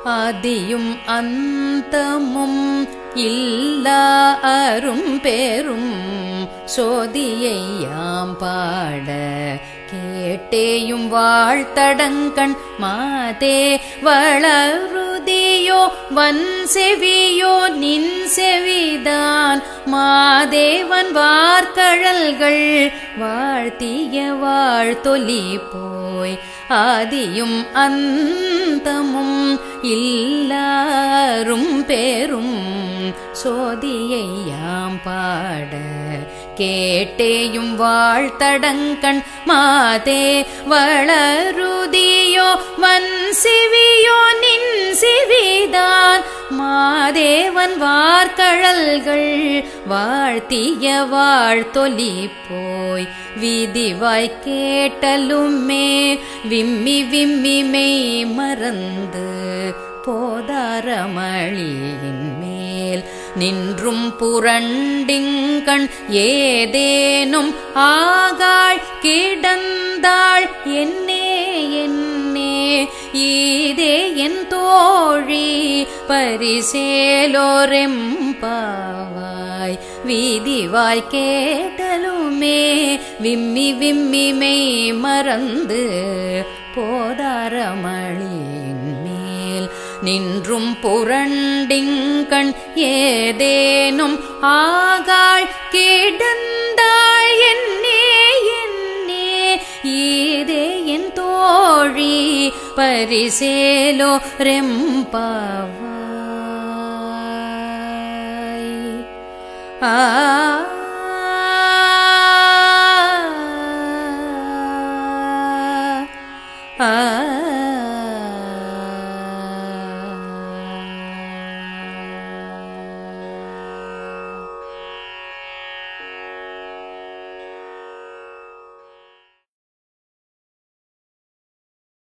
ஆதியும் அந்தமும் இல்லா அரும் பேரும் சோதியை யாம் பாட கேட்டேயும் வாழ்த்தடங்கண் மாதே வளருதியோ வன் செவியோ நின் செவிதான் மாதேவன் வார்கழல்கள் வாழ்த்திய வாழ்த்தொலி போய் ஆதியும் அந்தமும் இல்லாரும் பேரும் சோதியை யாம் பாட கேட்டேயும் வாழ்த்தடங்கண் மாதே வளருதியோ வன் சிவியோ நின் சிவிதான் மாதேவன் வார்கழல்கள் வாழ்த்திய வாழ்த்தொலி போய் விதிவாய் கேட்டலுமே விம்மி விம்மி மெய் மறந்து போதாரமளியின் மேல் நின்றும் புரண்டிங்கண் ஏதேனும் ஆகாள் கிடந்தாள் என்னே என்னே ஈதே என் தோழி பரிசேலோரெம்பாவாய் வீதிவாய் கேட்டலுமே விம்மி விம்மி மெய் மறந்து போதாரமளியின் மேல் நின்றும் புரண்டிங்கண் ஏதேனும் ஆகாள் கிடந்தாள் என்னே என்னே ஈதே என் தோழி பரிசேலோ ரெம்பாவாய். ஆ